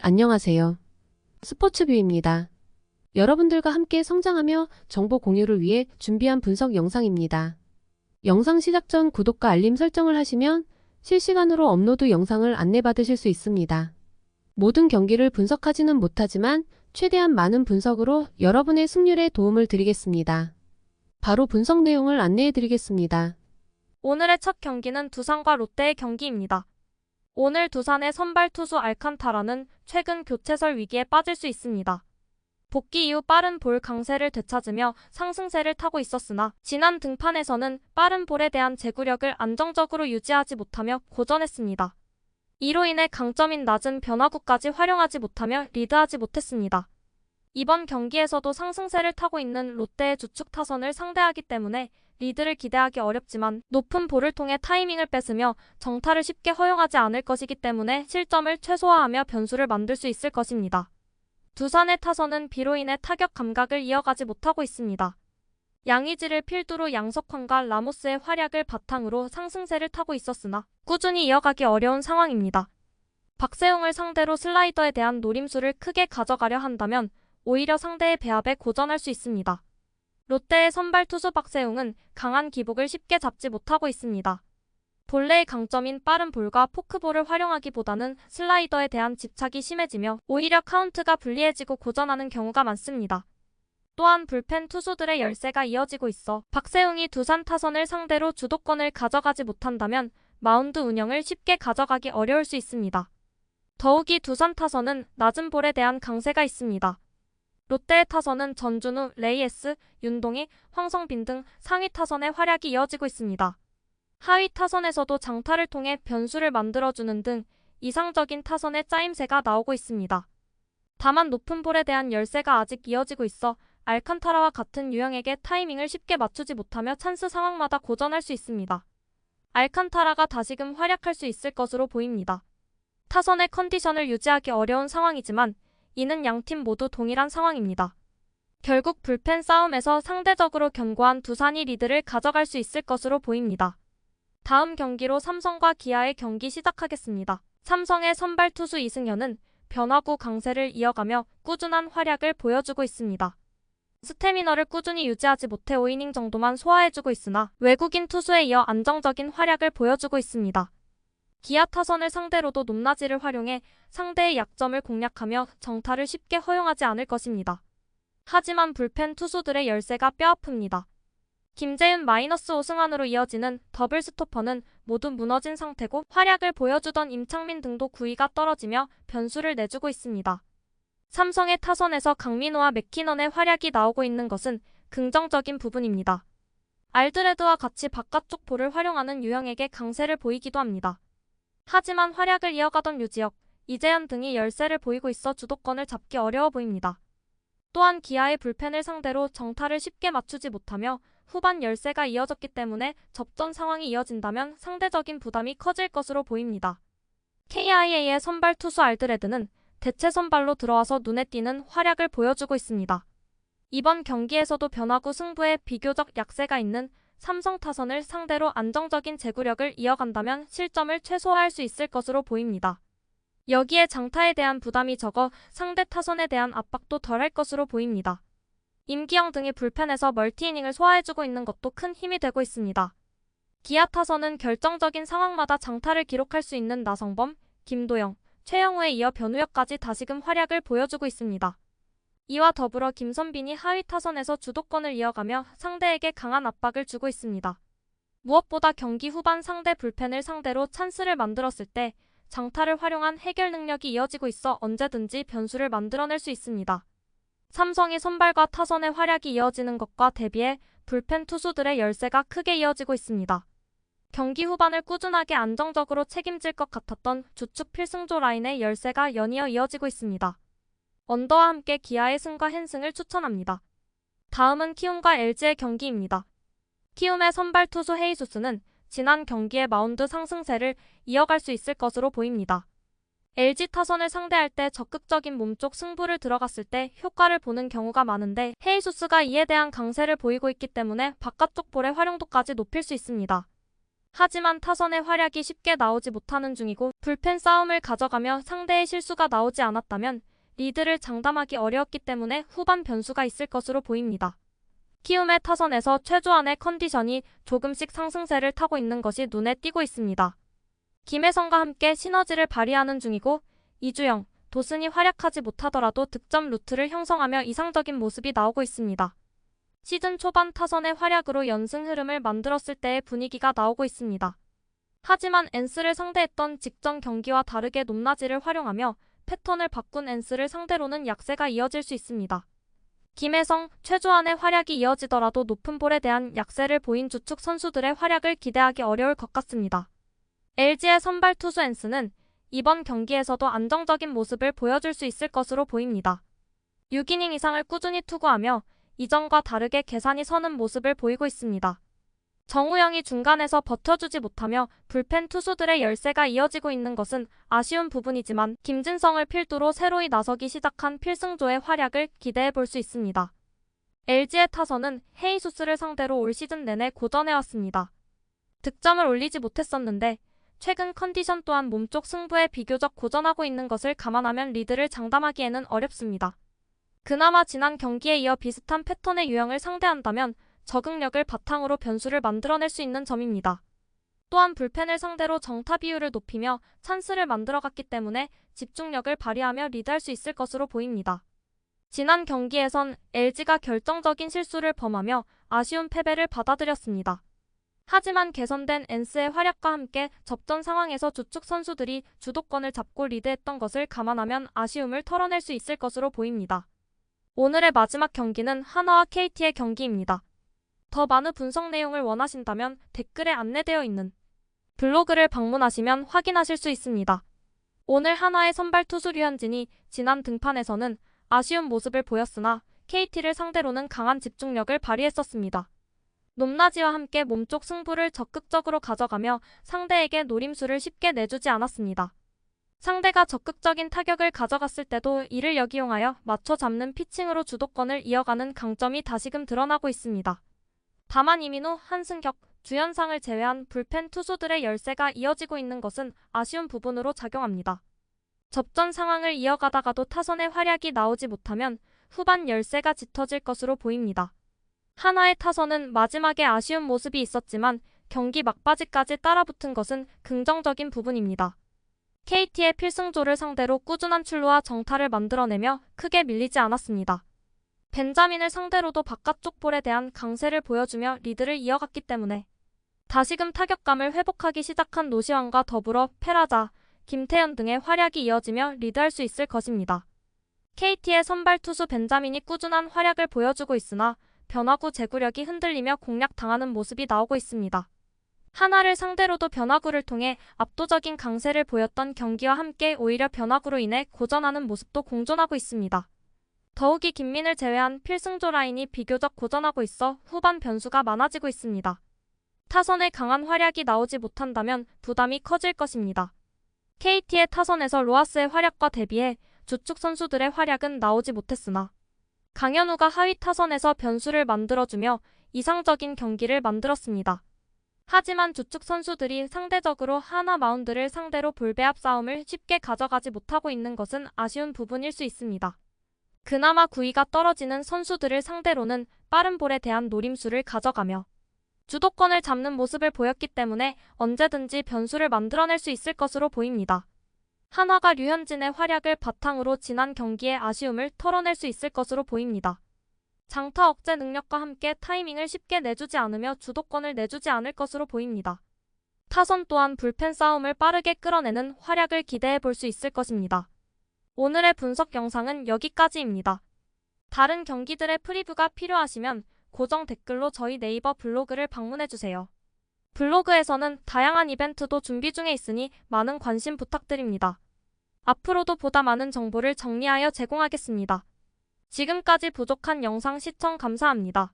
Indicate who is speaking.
Speaker 1: 안녕하세요. 스포츠뷰입니다. 여러분들과 함께 성장하며 정보 공유를 위해 준비한 분석 영상입니다. 영상 시작 전 구독과 알림 설정을 하시면 실시간으로 업로드 영상을 안내받으실 수 있습니다. 모든 경기를 분석하지는 못하지만 최대한 많은 분석으로 여러분의 승률에 도움을 드리겠습니다. 바로 분석 내용을 안내해 드리겠습니다.
Speaker 2: 오늘의 첫 경기는 두산과 롯데의 경기입니다. 오늘 두산의 선발 투수 알칸타라는 최근 교체설 위기에 빠질 수 있습니다. 복귀 이후 빠른 볼 강세를 되찾으며 상승세를 타고 있었으나 지난 등판에서는 빠른 볼에 대한 제구력을 안정적으로 유지하지 못하며 고전했습니다. 이로 인해 강점인 낮은 변화구까지 활용하지 못하며 리드하지 못했습니다. 이번 경기에서도 상승세를 타고 있는 롯데의 주축 타선을 상대하기 때문에 리드를 기대하기 어렵지만 높은 볼을 통해 타이밍을 뺏으며 정타를 쉽게 허용하지 않을 것이기 때문에 실점을 최소화하며 변수를 만들 수 있을 것입니다. 두산의 타선은 비로 인해 타격 감각을 이어가지 못하고 있습니다. 양의지를 필두로 양석환과 라모스의 활약을 바탕으로 상승세를 타고 있었으나 꾸준히 이어가기 어려운 상황입니다. 박세웅을 상대로 슬라이더에 대한 노림수를 크게 가져가려 한다면 오히려 상대의 배합에 고전할 수 있습니다. 롯데의 선발 투수 박세웅은 강한 기복을 쉽게 잡지 못하고 있습니다. 본래의 강점인 빠른 볼과 포크볼을 활용하기보다는 슬라이더에 대한 집착이 심해지며 오히려 카운트가 불리해지고 고전하는 경우가 많습니다. 또한 불펜 투수들의 열세가 이어지고 있어 박세웅이 두산 타선을 상대로 주도권을 가져가지 못한다면 마운드 운영을 쉽게 가져가기 어려울 수 있습니다. 더욱이 두산 타선은 낮은 볼에 대한 강세가 있습니다. 롯데의 타선은 전준우, 레이에스, 윤동희, 황성빈 등 상위 타선의 활약이 이어지고 있습니다. 하위 타선에서도 장타를 통해 변수를 만들어주는 등 이상적인 타선의 짜임새가 나오고 있습니다. 다만 높은 볼에 대한 열세가 아직 이어지고 있어 알칸타라와 같은 유형에게 타이밍을 쉽게 맞추지 못하며 찬스 상황마다 고전할 수 있습니다. 알칸타라가 다시금 활약할 수 있을 것으로 보입니다. 타선의 컨디션을 유지하기 어려운 상황이지만 이는 양팀 모두 동일한 상황입니다. 결국 불펜 싸움에서 상대적으로 견고한 두산이 리드를 가져갈 수 있을 것으로 보입니다. 다음 경기로 삼성과 기아의 경기 시작하겠습니다. 삼성의 선발 투수 이승현은 변화구 강세를 이어가며 꾸준한 활약을 보여주고 있습니다. 스태미너를 꾸준히 유지하지 못해 5이닝 정도만 소화해주고 있으나 외국인 투수에 이어 안정적인 활약을 보여주고 있습니다. 기아 타선을 상대로도 높낮이를 활용해 상대의 약점을 공략하며 정타를 쉽게 허용하지 않을 것입니다. 하지만 불펜 투수들의 열세가 뼈아픕니다. 김재윤 -5 승환으로 이어지는 더블 스토퍼는 모두 무너진 상태고 활약을 보여주던 임창민 등도 구위가 떨어지며 변수를 내주고 있습니다. 삼성의 타선에서 강민호와 맥키넌의 활약이 나오고 있는 것은 긍정적인 부분입니다. 알드레드와 같이 바깥쪽 볼을 활용하는 유형에게 강세를 보이기도 합니다. 하지만 활약을 이어가던 유지혁, 이재현 등이 열세를 보이고 있어 주도권을 잡기 어려워 보입니다. 또한 기아의 불펜을 상대로 정타를 쉽게 맞추지 못하며 후반 열세가 이어졌기 때문에 접전 상황이 이어진다면 상대적인 부담이 커질 것으로 보입니다. KIA의 선발 투수 알드레드는 대체 선발로 들어와서 눈에 띄는 활약을 보여주고 있습니다. 이번 경기에서도 변화구 승부에 비교적 약세가 있는 삼성 타선을 상대로 안정적인 제구력을 이어간다면 실점을 최소화할 수 있을 것으로 보입니다. 여기에 장타에 대한 부담이 적어 상대 타선에 대한 압박도 덜할 것으로 보입니다. 임기영 등이 불펜에서 멀티이닝을 소화해주고 있는 것도 큰 힘이 되고 있습니다. 기아 타선은 결정적인 상황마다 장타를 기록할 수 있는 나성범, 김도영, 최영우에 이어 변우혁까지 다시금 활약을 보여주고 있습니다. 이와 더불어 김선빈이 하위 타선에서 주도권을 이어가며 상대에게 강한 압박을 주고 있습니다. 무엇보다 경기 후반 상대 불펜을 상대로 찬스를 만들었을 때 장타를 활용한 해결 능력이 이어지고 있어 언제든지 변수를 만들어낼 수 있습니다. 삼성이 선발과 타선의 활약이 이어지는 것과 대비해 불펜 투수들의 열세가 크게 이어지고 있습니다. 경기 후반을 꾸준하게 안정적으로 책임질 것 같았던 주축 필승조 라인의 열세가 연이어 이어지고 있습니다. 언더와 함께 기아의 승과 핸승을 추천합니다. 다음은 키움과 LG의 경기입니다. 키움의 선발 투수 헤이수스는 지난 경기의 마운드 상승세를 이어갈 수 있을 것으로 보입니다. LG 타선을 상대할 때 적극적인 몸쪽 승부를 들어갔을 때 효과를 보는 경우가 많은데 헤이수스가 이에 대한 강세를 보이고 있기 때문에 바깥쪽 볼의 활용도까지 높일 수 있습니다. 하지만 타선의 활약이 쉽게 나오지 못하는 중이고 불펜 싸움을 가져가며 상대의 실수가 나오지 않았다면 리드를 장담하기 어려웠기 때문에 후반 변수가 있을 것으로 보입니다. 키움의 타선에서 최주환의 컨디션이 조금씩 상승세를 타고 있는 것이 눈에 띄고 있습니다. 김혜성과 함께 시너지를 발휘하는 중이고 이주영, 도슨이 활약하지 못하더라도 득점 루트를 형성하며 이상적인 모습이 나오고 있습니다. 시즌 초반 타선의 활약으로 연승 흐름을 만들었을 때의 분위기가 나오고 있습니다. 하지만 엔스를 상대했던 직전 경기와 다르게 높낮이를 활용하며 패턴을 바꾼 엔스를 상대로는 약세가 이어질 수 있습니다. 김혜성, 최주환의 활약이 이어지더라도 높은 볼에 대한 약세를 보인 주축 선수들의 활약을 기대하기 어려울 것 같습니다. LG의 선발 투수 엔스는 이번 경기에서도 안정적인 모습을 보여줄 수 있을 것으로 보입니다. 6이닝 이상을 꾸준히 투구하며 이전과 다르게 계산이 서는 모습을 보이고 있습니다. 정우영이 중간에서 버텨주지 못하며 불펜 투수들의 열세가 이어지고 있는 것은 아쉬운 부분이지만 김진성을 필두로 새로이 나서기 시작한 필승조의 활약을 기대해 볼 수 있습니다. LG의 타선은 헤이수스를 상대로 올 시즌 내내 고전해왔습니다. 득점을 올리지 못했었는데 최근 컨디션 또한 몸쪽 승부에 비교적 고전하고 있는 것을 감안하면 리드를 장담하기에는 어렵습니다. 그나마 지난 경기에 이어 비슷한 패턴의 유형을 상대한다면 적응력을 바탕으로 변수를 만들어낼 수 있는 점입니다. 또한 불펜을 상대로 정타 비율을 높이며 찬스를 만들어갔기 때문에 집중력을 발휘하며 리드할 수 있을 것으로 보입니다. 지난 경기에선 LG가 결정적인 실수를 범하며 아쉬운 패배를 받아들였습니다. 하지만 개선된 엔스의 활약과 함께 접전 상황에서 주축 선수들이 주도권을 잡고 리드했던 것을 감안하면 아쉬움을 털어낼 수 있을 것으로 보입니다. 오늘의 마지막 경기는 하나와 KT의 경기입니다. 더 많은 분석 내용을 원하신다면 댓글에 안내되어 있는 블로그를 방문하시면 확인하실 수 있습니다. 오늘 하나의 선발 투수 류현진이 지난 등판에서는 아쉬운 모습을 보였으나 KT를 상대로는 강한 집중력을 발휘했었습니다. 높낮이와 함께 몸쪽 승부를 적극적으로 가져가며 상대에게 노림수를 쉽게 내주지 않았습니다. 상대가 적극적인 타격을 가져갔을 때도 이를 역이용하여 맞춰 잡는 피칭으로 주도권을 이어가는 강점이 다시금 드러나고 있습니다. 다만 이민호, 한승격, 주현상을 제외한 불펜 투수들의 열세가 이어지고 있는 것은 아쉬운 부분으로 작용합니다. 접전 상황을 이어가다가도 타선의 활약이 나오지 못하면 후반 열세가 짙어질 것으로 보입니다. 하나의 타선은 마지막에 아쉬운 모습이 있었지만 경기 막바지까지 따라붙은 것은 긍정적인 부분입니다. KT의 필승조를 상대로 꾸준한 출루와 정타를 만들어내며 크게 밀리지 않았습니다. 벤자민을 상대로도 바깥쪽 볼에 대한 강세를 보여주며 리드를 이어갔기 때문에 다시금 타격감을 회복하기 시작한 노시환과 더불어 페라자, 김태현 등의 활약이 이어지며 리드할 수 있을 것입니다. KT의 선발 투수 벤자민이 꾸준한 활약을 보여주고 있으나 변화구 제구력이 흔들리며 공략당하는 모습이 나오고 있습니다. 하나를 상대로도 변화구를 통해 압도적인 강세를 보였던 경기와 함께 오히려 변화구로 인해 고전하는 모습도 공존하고 있습니다. 더욱이 김민을 제외한 필승조 라인이 비교적 고전하고 있어 후반 변수가 많아지고 있습니다. 타선의 강한 활약이 나오지 못한다면 부담이 커질 것입니다. KT의 타선에서 로하스의 활약과 대비해 주축 선수들의 활약은 나오지 못했으나 강현우가 하위 타선에서 변수를 만들어주며 이상적인 경기를 만들었습니다. 하지만 주축 선수들이 상대적으로 하나 마운드를 상대로 볼배합 싸움을 쉽게 가져가지 못하고 있는 것은 아쉬운 부분일 수 있습니다. 그나마 구위가 떨어지는 선수들을 상대로는 빠른 볼에 대한 노림수를 가져가며 주도권을 잡는 모습을 보였기 때문에 언제든지 변수를 만들어낼 수 있을 것으로 보입니다. 한화가 류현진의 활약을 바탕으로 지난 경기의 아쉬움을 털어낼 수 있을 것으로 보입니다. 장타 억제 능력과 함께 타이밍을 쉽게 내주지 않으며 주도권을 내주지 않을 것으로 보입니다. 타선 또한 불펜 싸움을 빠르게 끌어내는 활약을 기대해 볼 수 있을 것입니다. 오늘의 분석 영상은 여기까지입니다. 다른 경기들의 프리뷰가 필요하시면 고정 댓글로 저희 네이버 블로그를 방문해주세요. 블로그에서는 다양한 이벤트도 준비 중에 있으니 많은 관심 부탁드립니다. 앞으로도 보다 많은 정보를 정리하여 제공하겠습니다. 지금까지 부족한 영상 시청 감사합니다.